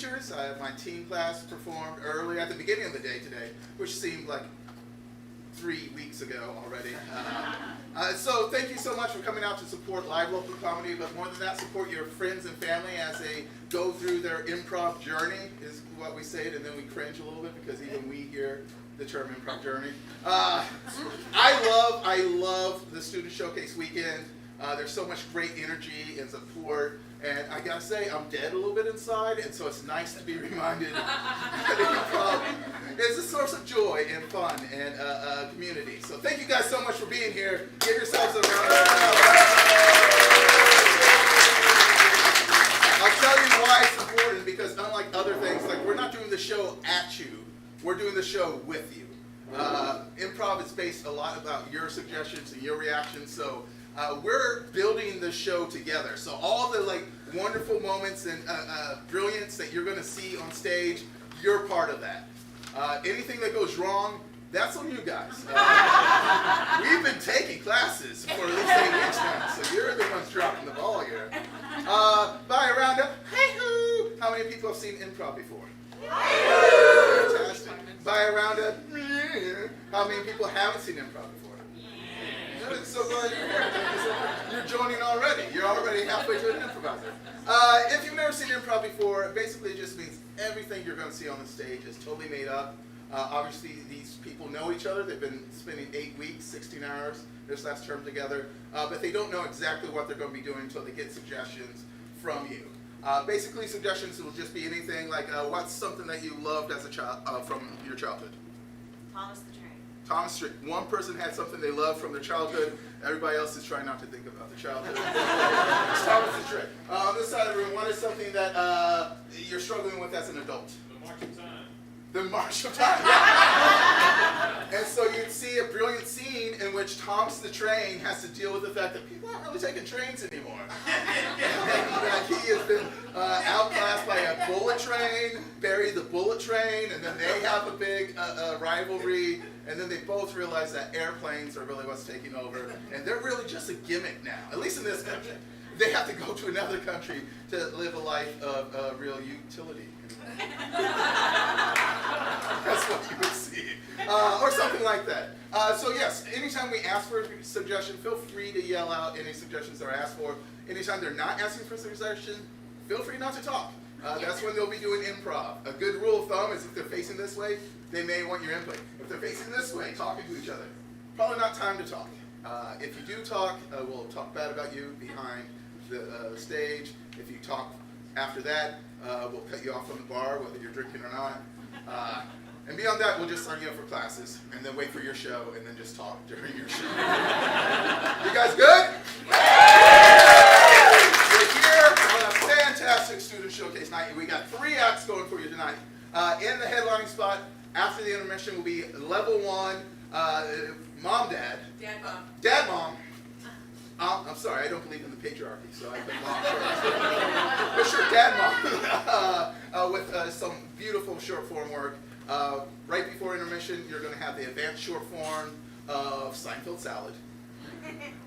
teachers. My teen class performed early at the beginning of the day today, which seemed like 3 weeks ago already. So thank you so much for coming out to support live local comedy, but more than that, support your friends and family as they go through their improv journey, is what we say, and then we cringe a little bit because even we hear the term improv journey. I love the Student Showcase weekend. There's so much great energy and support, and I gotta say, I'm dead a little bit inside, and so it's nice to be reminded that improv is a source of joy and fun and community. So thank you guys so much for being here. Give yourselves a round of applause. I'll tell you why it's important, because unlike other things, like we're not doing the show at you, we're doing the show with you. Improv is based a lot about your suggestions and your reactions, so we're building the show together. So all the wonderful moments and brilliance that you're going to see on stage, you're part of that. Anything that goes wrong, that's on you guys. We've been taking classes for at least 8 weeks now, so you're the ones dropping the ball here. By a round of hey-hoo, how many people have seen improv before? Fantastic. By a round of how many people haven't seen improv before? So glad you're here. You're joining already. You're already halfway to an improviser. If you've never seen improv before, basically it just means everything you're going to see on the stage is totally made up. Obviously, these people know each other. They've been spending 8 weeks, 16 hours this last term together, but they don't know exactly what they're going to be doing until they get suggestions from you. Basically, suggestions will just be anything like, what's something that you loved as a child from your childhood? Thomas the Train. Thomas the Train. One person had something they loved from their childhood. Everybody else is trying not to think about their childhood. It's Thomas the Train. On this side of the room, what is something that you're struggling with as an adult? The March of Time. The March of Time. Yeah. And so you'd see a brilliant scene in which Thomas the Train has to deal with the fact that people aren't really taking trains anymore. He has been outclassed by a bullet train, buried the bullet train, and then they have a big rivalry, and then they both realize that airplanes are really what's taking over, and they're really just a gimmick now, at least in this country. They have to go to another country to live a life of real utility. That's what you would see. Or something like that. So yes, anytime we ask for a suggestion, feel free to yell out any suggestions that are asked for. Anytime they're not asking for a suggestion, feel free not to talk. That's when they'll be doing improv. A good rule of thumb is if they're facing this way, they may want your input. If they're facing this way, talking to each other, probably not time to talk. If you do talk, we'll talk bad about you behind the stage. If you talk after that, we'll cut you off from the bar, whether you're drinking or not. And beyond that, we'll just sign you up for classes, and then wait for your show, and then just talk during your show. You guys good? We're here on a fantastic Student Showcase night. We got 3 acts going for you tonight. In the headlining spot, after the intermission, will be level 1, Mom, Dad. Dad, Mom. Dad, Mom. I'm sorry, I don't believe in the patriarchy, so I put Mom first. But sure, Dad, Mom, with some beautiful short form work. Right before intermission, you're going to have the advanced short form of Seinfeld Salad.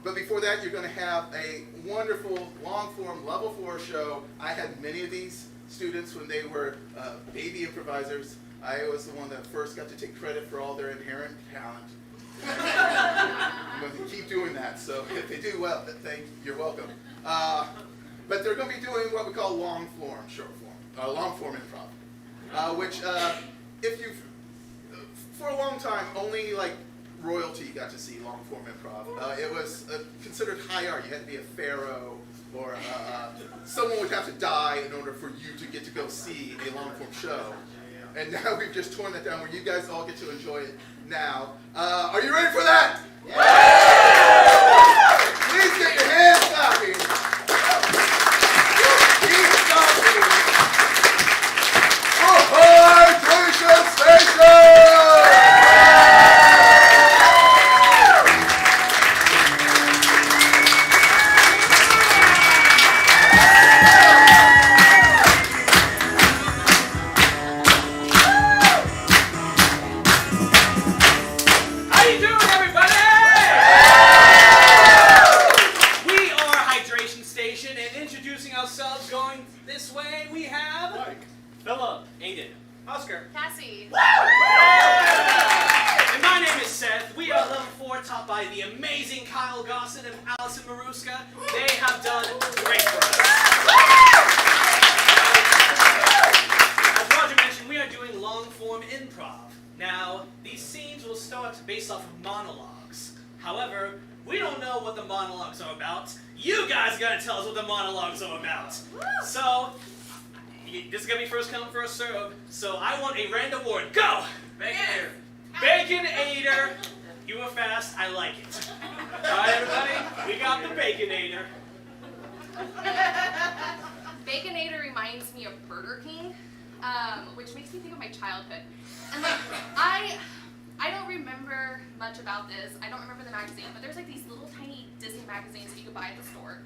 But before that, you're going to have a wonderful long form level 4 show. I had many of these students when they were baby improvisers. I was the one that first got to take credit for all their inherent talent. I'm going to keep doing that, so if they do well, you're welcome. But they're going to be doing what we call long form, short form, long form improv, which if you've, for a long time, only royalty got to see long form improv. It was considered high art. You had to be a pharaoh, or someone would have to die in order for you to get to go see a long form show. And now we've just torn that down where you guys all get to enjoy it now. Are you ready for that? Yeah! Please get your hands clapping. Keep stopping. For Hydration Station! How you doing, everybody? Philip. Aiden. Oscar. Cassie. And my name is Seth. We are level 4, taught by the amazing Kyle Gossett and Allison Maruska. They have done great for us. As Roger mentioned, we are doing long-form improv. Now, these scenes will start based off of monologues. However, we don't know what the monologues are about. You guys gotta tell us what the monologues are about. So, this is gonna be first come, first serve. So I want a random word. Go! Baconator. Baconator. You were fast. I like it. All right, everybody. We got the Baconator. Baconator reminds me of Burger King, which makes me think of my childhood. And like, I don't remember much about this. I don't remember the magazine, but there's like these little tiny Disney magazines that you could buy at the store.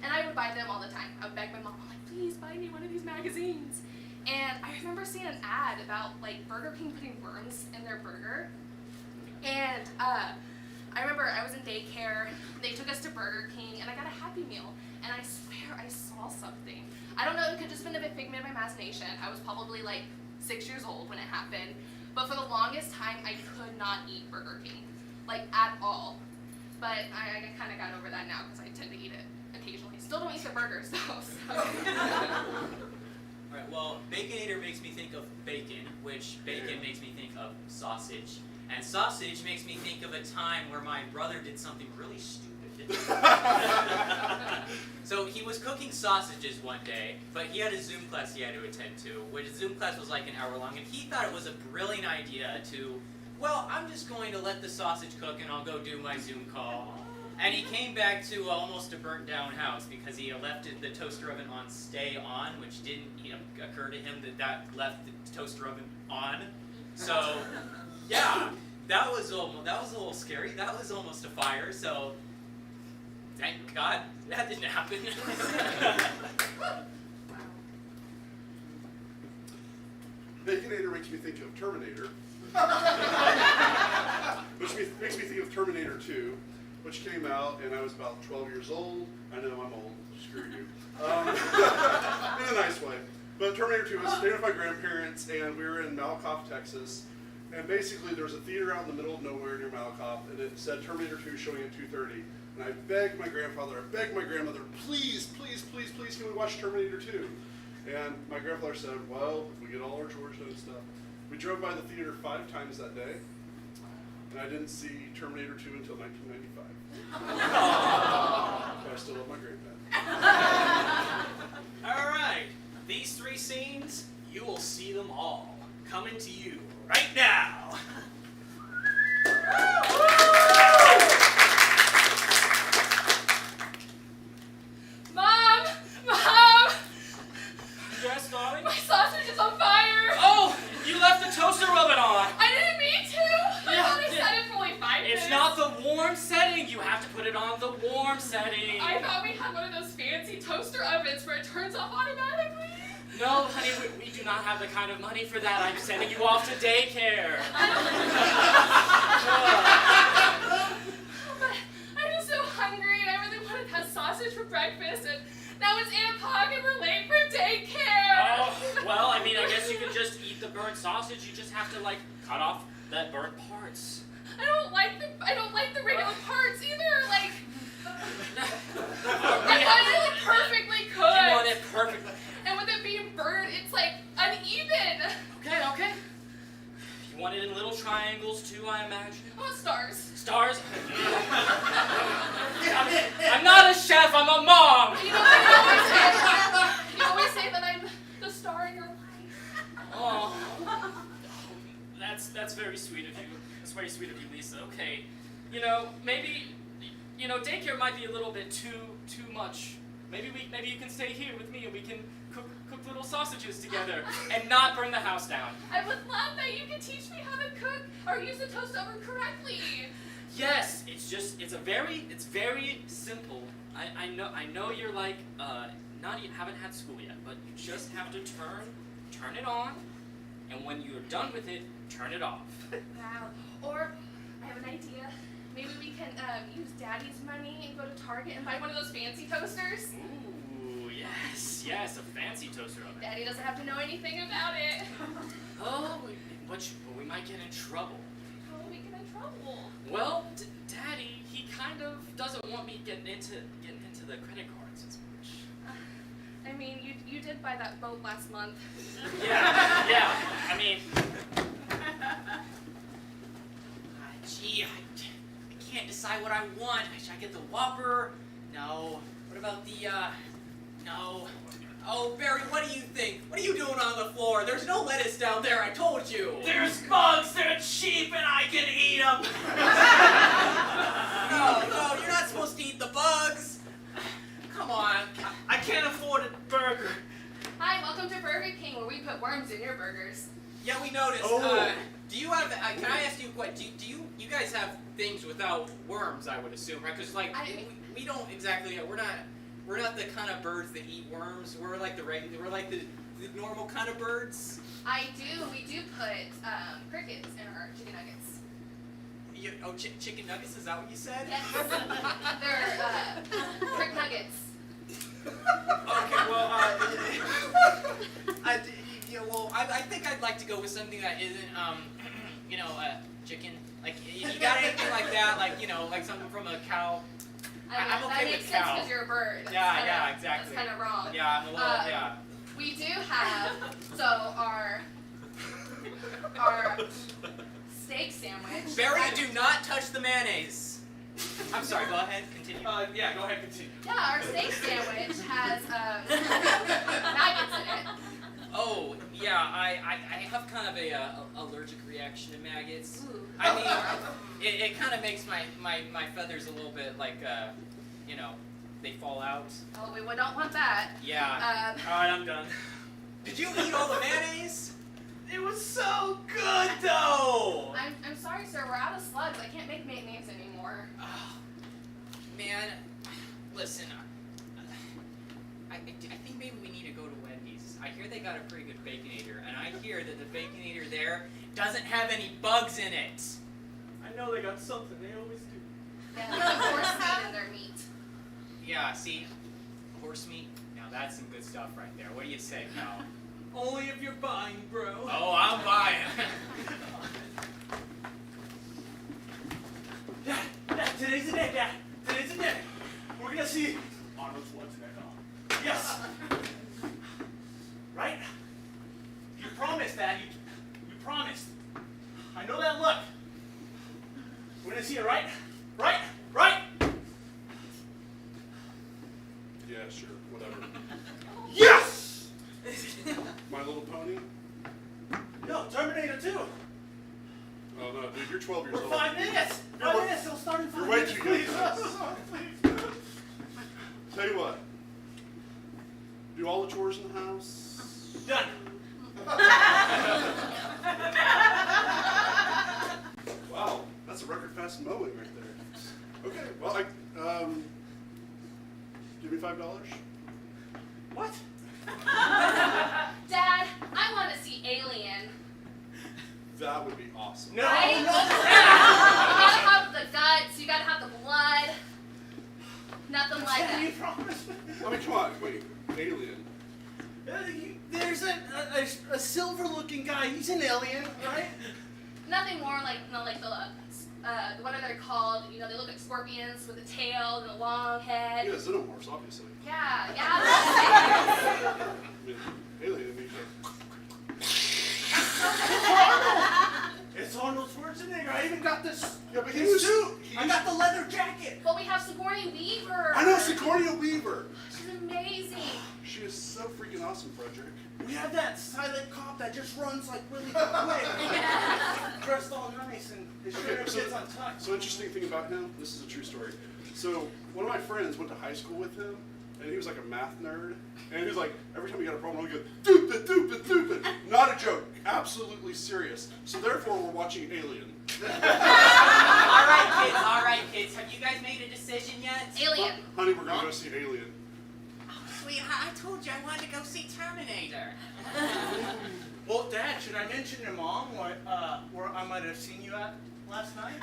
And I would buy them all the time. I would beg my mom, I'm like, please buy me one of these magazines. And I remember seeing an ad about like Burger King putting worms in their burger. And I remember I was in daycare, they took us to Burger King, and I got a Happy Meal. And I swear I saw something. I don't know, it could just have been a figment of my imagination. I was probably like 6 years old when it happened. But for the longest time, I could not eat Burger King, like at all. But I kind of got over that now because I tend to eat it occasionally. Still don't eat the burgers though. So. Alright, well, Baconator makes me think of bacon, which bacon makes me think of sausage. And sausage makes me think of a time where my brother did something really stupid. So he was cooking sausages one day, but he had a Zoom class he had to attend to, which Zoom class was like an hour long, and he thought it was a brilliant idea to, well, I'm just going to let the sausage cook and I'll go do my Zoom call. And he came back to almost a burnt down house because he left the toaster oven on stay on, which didn't occur to him that left the toaster oven on. So, yeah, that was a little scary. That was almost a fire, so thank God that didn't happen. Baconator makes me think of Terminator. Which makes me think of Terminator 2, which came out, and I was about 12 years old. I know I'm old. Screw you. In a nice way. But Terminator 2 was staying with my grandparents, and we were in Malakoff, Texas. And basically, there was a theater out in the middle of nowhere near Malakoff, and it said Terminator 2 showing at 2:30. And I begged my grandfather, I begged my grandmother, please, please, please, please, can we watch Terminator 2? And my grandfather said, well, if we get all our chores done and stuff. We drove by the theater 5 times that day, and I didn't see Terminator 2 until 1995. But I still love my grandpa. All right. These 3 scenes, you will see them all coming to you right now. Mom! Mom! Yes, darling? My sausage is on fire! Oh, you left the toaster oven on. I didn't mean to! I thought I set it for only 5 minutes. It's not the warm setting. You have to put it on the warm setting. I thought we had one of those fancy toaster ovens where it turns off automatically. No, honey, we do not have the kind of money for that. I'm sending you off to daycare. But I'm just so hungry and I really wanted that sausage for breakfast, and now it's 8 o'clock and we're late for daycare. Oh, well, I mean, I guess you can just eat the burnt sausage. You just have to, like, cut off the burnt parts. I don't like the regular parts either. Like, I wanted it perfectly cooked. You want it perfectly. And with it being burnt, it's like uneven. Okay. You want it in little triangles too, I imagine? I want stars. Stars? I'm not a chef, I'm a mom! You always say that I'm the star in your life. Oh. That's very sweet of you. That's very sweet of you, Lisa. Okay. Maybe daycare might be a little bit too much. Maybe you can stay here with me and we can cook little sausages together and not burn the house down. I would love that. You can teach me how to cook or use the toast oven correctly. Yes, it's very simple. I know you're like haven't had school yet, but you just have to turn it on, and when you're done with it, turn it off. Wow. Or I have an idea. Maybe we can use Daddy's money and go to Target and buy one of those fancy toasters. Ooh, yeah. Yes, a fancy toaster oven. Daddy doesn't have to know anything about it. Oh, we might get in trouble. How will we get in trouble? Well, Daddy, he kind of doesn't want me getting into the credit cards as much. I mean, you did buy that boat last month. Yeah. I mean, gee, I can't decide what I want. Should I get the Whopper? No. What about the no. Oh, Barry, what do you think? What are you doing on the floor? There's no lettuce down there, I told you. There's bugs. They're cheap, and I can eat them. No, you're not supposed to eat the bugs. Come on. I can't afford a burger. Hi, welcome to Burger King, where we put worms in your burgers. Yeah, we noticed. Oh. Do you have? Can I ask you what? Do you guys have things without worms? I would assume, right? Because we don't exactly. We're not the kind of birds that eat worms. We're like the regular. We're like the normal kind of birds. We do put crickets in our chicken nuggets. Chicken nuggets? Is that what you said? Yes. They're crick nuggets. Okay, well, I think I'd like to go with something that isn't, chicken. Like, you got anything like that? Like something from a cow? I'm okay that with makes sense cow. because you're a bird. Yeah, exactly. That's kind of wrong. Yeah, I'm a little, yeah. We do have, our steak sandwich. Barry, do not touch the mayonnaise. I'm sorry, go ahead, continue. Yeah, go ahead, continue. Yeah, our steak sandwich has nuggets in it. Oh, yeah, I have kind of a allergic reaction to maggots. Ooh. I mean, it kind of makes my feathers a little bit like, they fall out. Oh, we don't want that. Yeah. Alright, I'm done. Did you eat all the mayonnaise? It was so good, though! I'm sorry, sir. We're out of slugs. I can't make mayonnaise anymore. Oh, man, listen, I think maybe we need to go to Wendy's. I hear they got a pretty good Baconator, and I hear that the Baconator there doesn't have any bugs in it. I know they got something. They always do. Yeah, they put horse meat in their meat. Yeah, see? Horse meat? Now that's some good stuff right there. What do you say, pal? Only if you're buying, bro. Oh, I'm buying. Dad, today's the day, Dad. Today's the day. We're gonna see Arnold Schwarzenegger. Yes. Right? You promised, Dad. You promised. I know that look. We're gonna see it, right? Right? Yeah, sure, whatever. Yes! My Little Pony? No, Terminator 2. Oh no, dude, you're 12 years For old. 5 minutes. You're 5 minutes. It'll start in 5 You're way minutes. too young Please. for this. Please. Tell you what. Do all the chores in the house. Done. Wow, that's a record fast mowing right there. Okay, well, give me $5. What? Dad, I want to see Alien. That would be awesome. No. Right? No. You gotta have the guts. You gotta have the blood. Nothing like Dad, you that. promised. I mean, come on, wait, Alien. There's a silver-looking guy. He's an alien, right? Nothing more like what are they called? You know, they look like scorpions with a tail and a long head. Yeah, xenomorphs, obviously. Yeah. I mean, Alien, I mean, It's Arnold Schwarzenegger. I even got this. yeah, but his suit. I got the leather jacket. But we have Sigourney Weaver. I know, Sigourney Weaver. She's amazing. She is so freaking awesome, Frederick. We have that silent cop that just runs like really quick. Dressed all nice and his shirt gets untucked. So interesting thing about him, this is a true story. So one of my friends went to high school with him, and he was like a math nerd. And he was like, every time he got a problem, he would go, stupid. Not a joke, absolutely serious. So therefore, we're watching Alien. All right, kids. Have you guys made a decision yet? Alien. Honey, we're gonna go see Alien. Oh, sweetheart, I told you I wanted to go see Terminator. Well, Dad, should I mention your mom where I might have seen you at last night?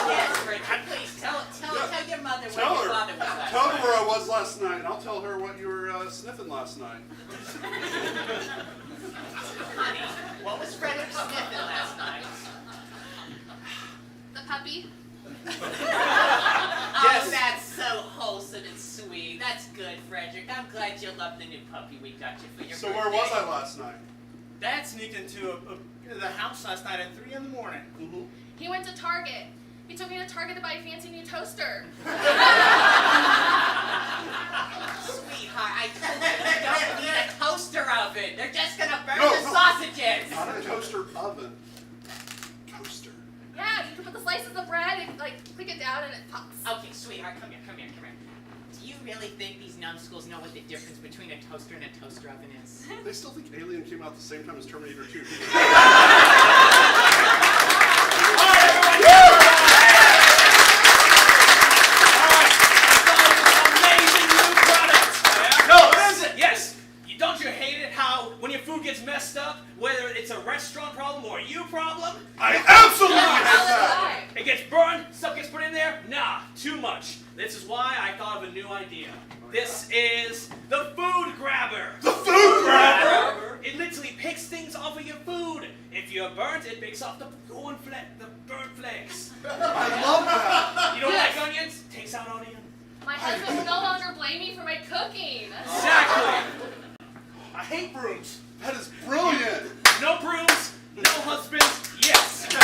Yes, Richard. Please tell Tell your mother where Tell your her. father was last Tell night. her where I was last night, and I'll tell her what you were sniffing last night. Honey, what was Frederick sniffing last night? The puppy. Oh, that's so wholesome and sweet. That's good, Frederick. I'm glad you love the new puppy we got you for your So birthday. where was I last night? Dad sneaked into the house last night at 3 in the morning. Mm-hmm. He went to Target. He took me to Target to buy a fancy new toaster. Sweetheart, I told you don't need a toaster oven. They're just gonna burn No, the no. sausages. Not a toaster oven. Toaster. Yeah, you can put the slices of bread and like click it down and it pops. Okay, sweetheart, come here. Do you really think these numbskulls know what the difference between a toaster and a toaster oven is? They still think Alien came out at the same time as Terminator 2. Amazing new product. No, What is it? Yes. Don't you hate it how when your food gets messed up, whether it's a restaurant problem or a you problem, I absolutely Yeah, hate all the that! time. it gets burned, stuff gets put in there? Nah, too much. This is why I thought of a new idea. This is the food grabber. The food grabber! It literally picks things off of your food. If you're burnt, it picks off the burnt flakes. I love that! You don't Yes. like onions? Takes out onion. My husband will no longer blame me for my cooking. Exactly. I hate brooms. That is brilliant! No brooms, no husbands, yes. I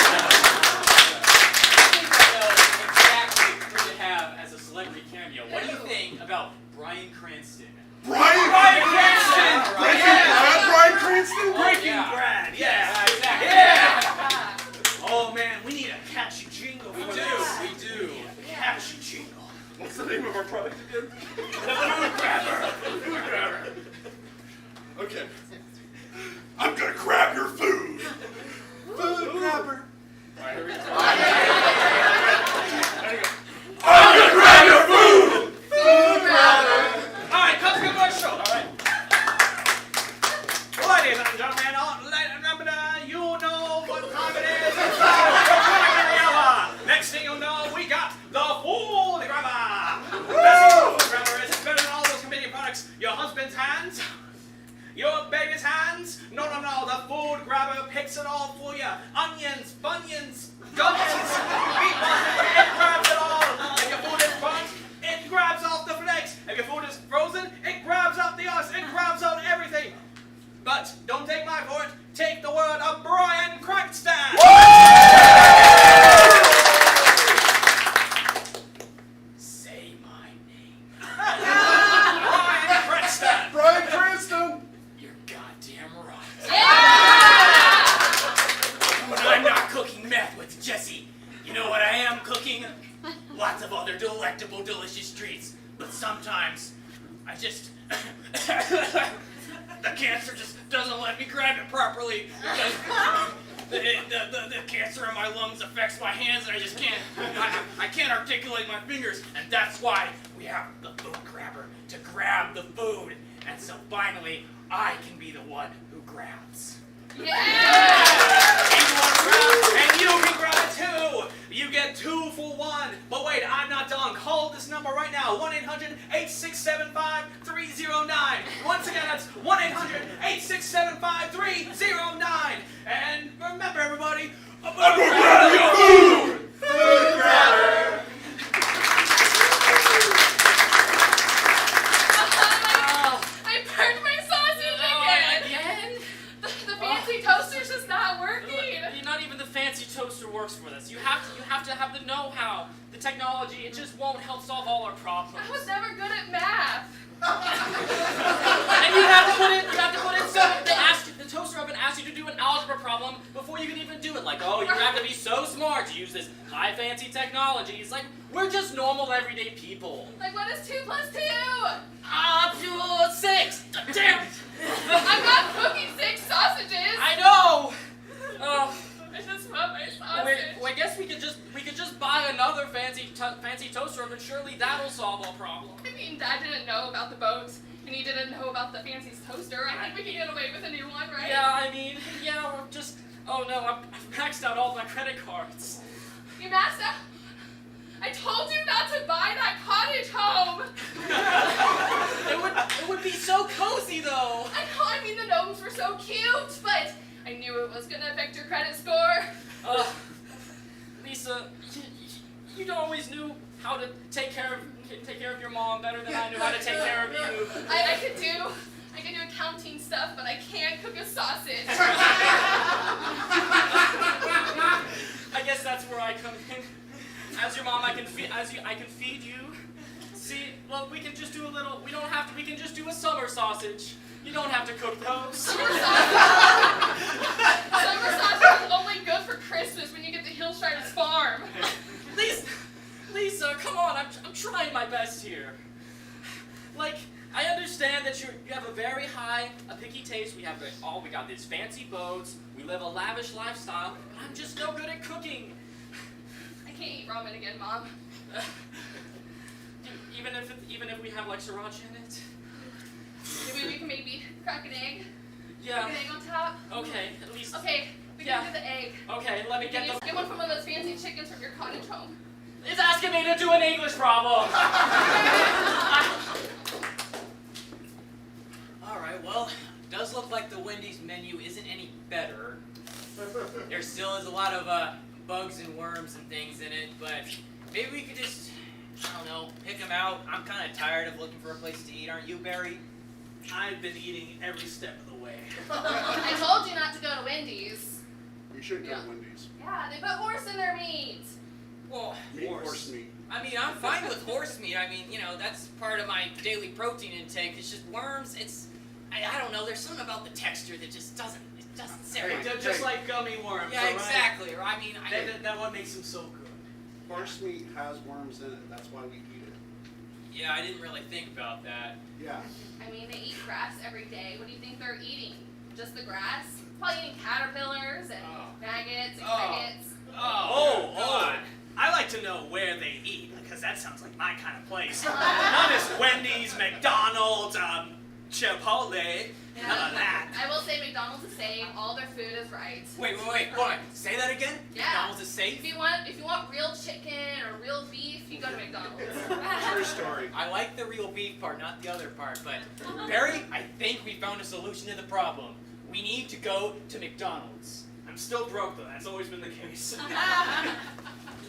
think I know exactly who to have as a celebrity cameo. What do you think about Bryan Cranston? Bryan Cranston! Breaking Yeah. Bad Bryan Cranston? Breaking yeah. Brad, yeah. Exactly. Yeah. Yeah. Oh man, we need a catchy jingle for this. We do. Catchy jingle. What's the name of our product again? The food grabber. Food grabber. Okay. I'm gonna grab your food. Food grabber. Alright, here we go. I'm gonna grab your food. Food grabber. All right, cut the commercial. Alright. Ladies and gentlemen, you know what time it is. Next thing you know, we got the food grabber. Best thing about the food grabber is it's better than all those convenient products. Your husband's hands, your baby's hands. No, the food grabber picks it all for you. Onions, bunions, gherkins, meatballs, it grabs it all. If your food is burnt, it grabs off the flakes. If your food is frozen, it grabs out the ice. It grabs out everything. But don't take my for it. Take the word of Bryan Cranston. Say my name. Bryan Cranston. Bryan Cranston. You're goddamn right. Yeah! I'm not cooking meth with Jesse. You know what I am cooking? Lots of other delectable, delicious treats. But sometimes, I just... the cancer just doesn't let me grab it properly. Because the cancer in my lungs affects my hands and I just can't... I can't articulate my fingers. And that's why we have the food grabber to grab the food. And so finally, I can be the one who grabs. Yeah! And you can grab it too. You get 2 for 1. But wait, I'm not done. Call this number right now. 1-800-8675-309. Once again, that's 1-800-8675-309. And remember, everybody, I'm gonna grab your food. Food grabber. I burned my sausage again. The fancy toaster's just not working. Not even the fancy toaster works for this. You have to have the know-how, the technology. It just won't help solve all our problems. I was never good at math. And you have to put in so the toaster oven asks you to do an algebra problem before you can even do it. Like, oh, you have to be so smart to use this high fancy technology. It's like, we're just normal everyday people. Like, what is 2 + 2? 6. Damn it. I'm not cooking 6 sausages. I know. I just want my sausage. I guess we could just buy another fancy toaster oven. Surely that'll solve our problem. I mean, Dad didn't know about the boat, and he didn't know about the fancy toaster. I think we can get away with a new one, right? Yeah, I mean, we're just. Oh no, I've maxed out all my credit cards. You maxed out? I told you not to buy that cottage home. It would be so cozy though. I know, I mean the gnomes were so cute, but I knew it was gonna affect your credit score. Lisa, you always knew how to take care of your mom better than I knew how to take care of you. I could do accounting stuff, but I can't cook a sausage. I guess that's where I come in. As your mom, I can feed you. See, well, we can just do a little. We can just do a summer sausage. You don't have to cook those. Summer sausage is only good for Christmas when you get to Hillstrider's farm. Lisa, come on, I'm trying my best here. Like, I understand that you have a very high, picky taste. We got these fancy boats. We live a lavish lifestyle, but I'm just no good at cooking. I can't eat ramen again, Mom. Even if we have like sriracha in it. Maybe we can crack an egg. Yeah. Crack an egg on top. Okay, at least. Okay, we can do the egg. Okay, let me Can you get get one from one of those fancy chickens from your cottage home? It's asking me to do an English problem. Alright, well, it does look like the Wendy's menu isn't any better. There still is a lot of bugs and worms and things in it, but maybe we could just, I don't know, pick them out. I'm kind of tired of looking for a place to eat, aren't you, Barry? I've been eating every step of the way. I told you not to go to Wendy's. You should go Yeah. to Wendy's. Yeah, they put horse in their meat. Well, Horse meat. I mean, I'm fine with horse meat. I mean, that's part of my daily protein intake. It's just worms. I don't know. There's something about the texture that just doesn't sit right. Just like gummy worms. Yeah, all right? exactly. Or, I mean, That one makes them so good. Horse meat has worms in it. That's why we eat it. yeah, I didn't really think about that. Yeah. I mean, they eat grass every day. What do you think they're eating? Just the grass? Probably eating caterpillars and maggots and crickets. Oh, God. I like to know where they eat, because that sounds like my kind of place. Not as Wendy's, McDonald's, Chipotle, none of that. I will say McDonald's is safe. All their food is right. Wait, hold on. Say that again? Yeah. McDonald's is safe? If you want real chicken or real beef, you go to McDonald's. True story. I like the real beef part, not the other part, but Barry, I think we found a solution to the problem. We need to go to McDonald's. I'm still broke, though. That's always been the case.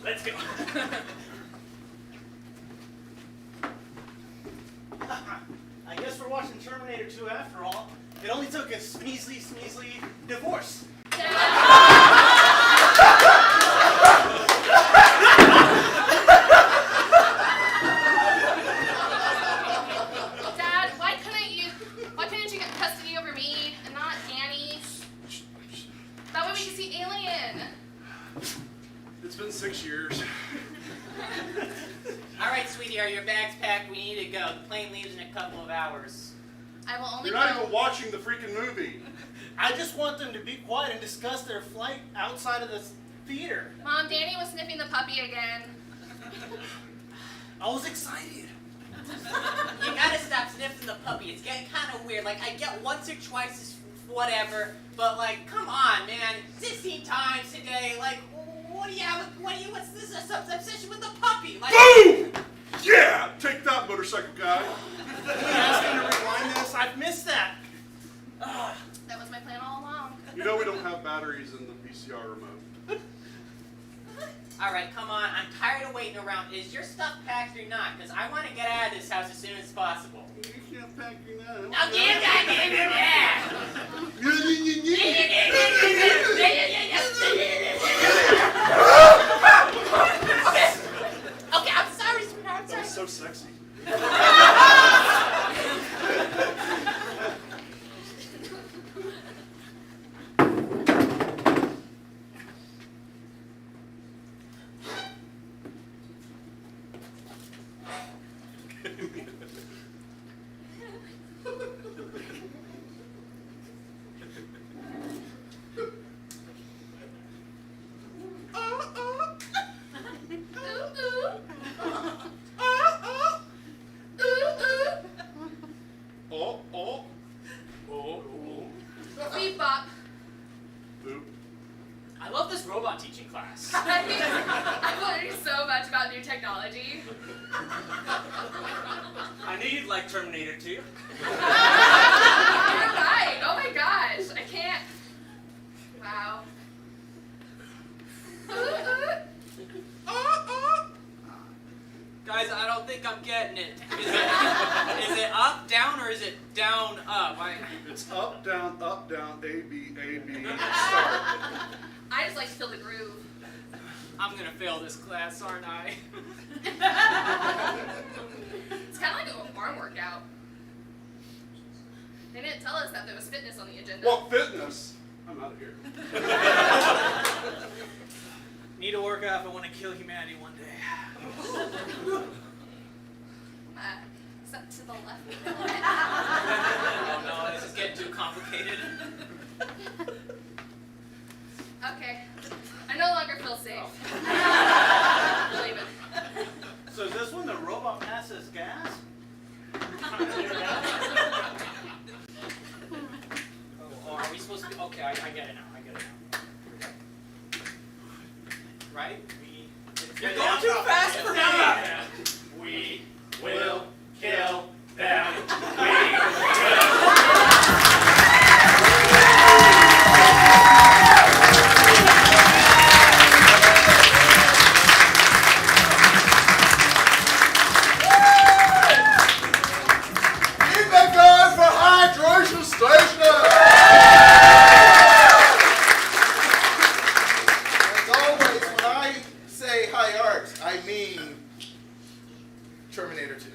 Let's go. I guess we're watching Terminator 2 after all. It only took a smeasly divorce. Dad, why couldn't you get custody over me and not Annie? That way we can see Alien. It's been 6 years. All right, sweetie, are your bags packed? We need to go. The plane leaves in a couple of hours. I will only You're not go. even watching the freaking movie. I just want them to be quiet and discuss their flight outside of the theater. Mom, Danny was sniffing the puppy again. I was excited. You gotta stop sniffing the puppy. It's getting kind of weird. Like, I get once or twice is whatever, but like, come on, man. 16 times today. Like, what's this obsession with the puppy? Like, Boom! Yeah! Take that, motorcycle guy. Can you ask them to rewind this? I've missed that. That was my plan all along. You know we don't have batteries in the VCR remote. all right, come on. I'm tired of waiting around. Is your stuff packed or not? Because I want to get out of this house as soon as possible. You can't pack your nut. Now give that. Okay, I'm sorry, sweetheart. I'm That was sorry. so sexy. I love this robot teaching class. I'm learning so much about new technology. I knew you'd like Terminator 2. You're right. Oh my gosh. I can't. Wow. Guys, I don't think I'm getting it. Is it up, down, or is it down, up? It's up, down, A, B, start. I just like to feel the groove. I'm gonna fail this class, aren't I? It's kind of like a farm workout. They didn't tell us that there was fitness on the agenda. Well, fitness. I'm out of here. Need to work out if I want to kill humanity one day. Step to the left. Oh no, this is getting too complicated. Okay. I no longer feel safe. Believe it. So is this when the robot passes gas? Oh, are we supposed to be? Okay, I get it now. Right? You're going too fast for me! We will kill them. Keep it going for hydration station! As always, when I say high art, I mean Terminator 2.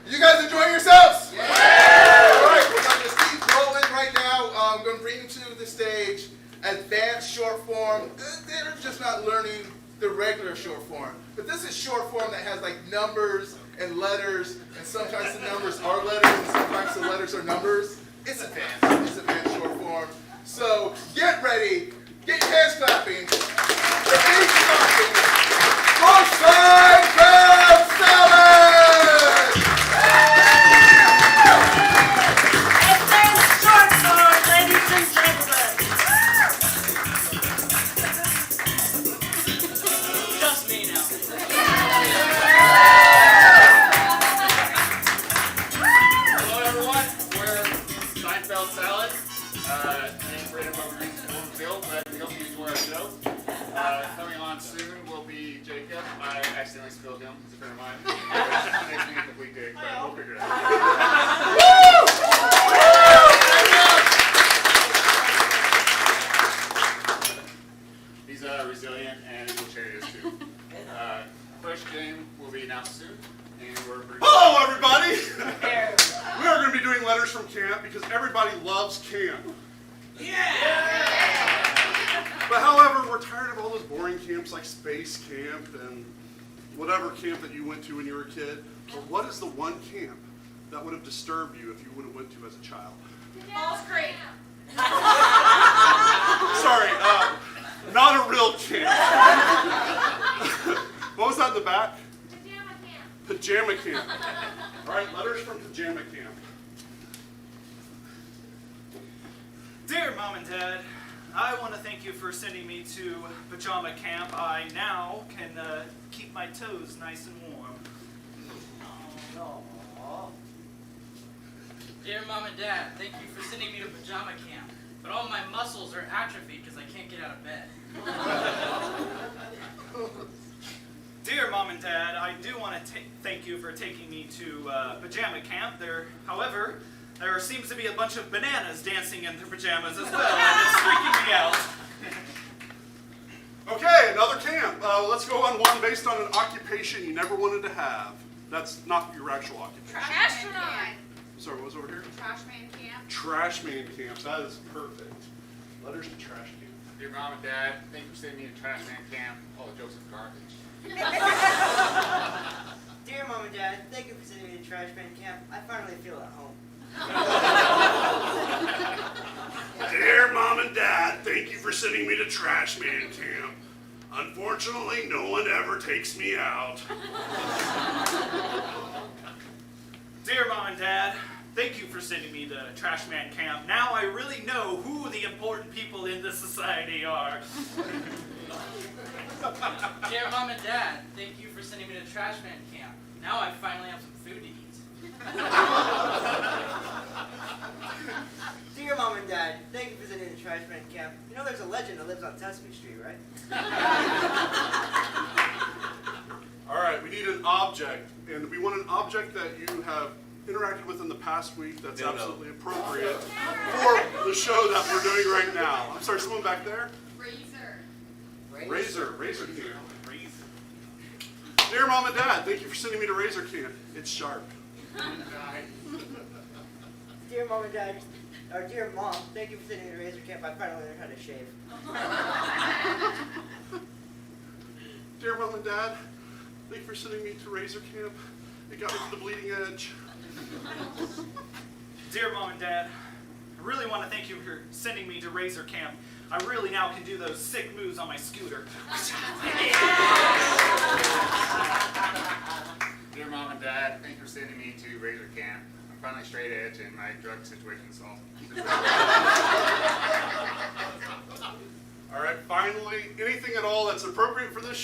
You guys enjoying yourselves? Yeah! Alright, we're going to keep rolling right now. I'm going to bring to the stage advanced short form. They're just not learning the regular short form. But this is short form that has like numbers and letters, and sometimes the numbers are letters, and sometimes the letters are numbers. It's advanced. It's advanced short form. So get ready. Get your hands clapping. Your feet stomping. Brookside Crab Salad! Advanced short form, ladies and gentlemen. Just me now. Hello everyone, we're Seinfeld Salad. Named created by Bill, but we hope you enjoy our show. Coming on soon will be Jacob. I accidentally spilled him. He's a friend of mine. Which makes me a complete dick, but we'll figure it out. He's resilient and will cherry us too. First game will be announced soon, and we're pretty. Hello, everybody! We are going to be doing letters from camp because everybody loves camp. But however, we're tired of all those boring camps like space camp and whatever camp that you went to when you were a kid. But what is the one camp that would have disturbed you if you would have went to as a child? All's great. Sorry, not a real camp. What was that in the back? Pajama camp. All right, letters from pajama camp. Dear Mom and Dad, I want to thank you for sending me to pajama camp. I now can keep my toes nice and warm. Oh, Dear Mom and Dad, thank you for sending me to pajama camp. But all my muscles are atrophied because I can't get out of bed. Dear Mom and Dad, I do want to thank you for taking me to pajama camp. However, there seems to be a bunch of bananas dancing in their pajamas as well, and it's freaking me out. Okay, another camp. Let's go on one based on an occupation you never wanted to have. That's not your actual occupation. Astronaut. Sorry, what was over here? Trash man camp. Trash man camp. That is perfect. Letters to trash camp. Dear Mom and Dad, thank you for sending me to Trash Man Camp. All the jokes are garbage. Dear Mom and Dad, thank you for sending me to Trash Man Camp. I finally feel at home. Dear Mom and Dad, thank you for sending me to Trash Man Camp. Unfortunately, no one ever takes me out. Dear Mom and Dad, thank you for sending me to Trash Man Camp. Now I really know who the important people in this society are. Dear Mom and Dad, thank you for sending me to Trash Man Camp. Now I finally have some food to eat. Dear Mom and Dad, thank you for visiting the Trash Man Camp. You know there's a legend that lives on Sesame Street, right? All right, we need an object, and we want an object that you have interacted with in the past week that's absolutely appropriate for the show that we're doing right now. I'm sorry, someone back there? Razor Camp. Dear Mom and Dad, thank you for sending me to Razor Camp. It's sharp. Dear Mom and Dad, or dear Mom, thank you for sending me to Razor Camp. I finally learned how to shave. Dear Mom and Dad, thank you for sending me to Razor Camp. It got me to the bleeding edge. Dear Mom and Dad, I really want to thank you for sending me to Razor Camp. I really now can do those sick moves on my scooter. Dear Mom and Dad, thank you for sending me to Razor Camp. I'm finally straight edge and my drug situation solved. All right, finally, anything at all that's appropriate for this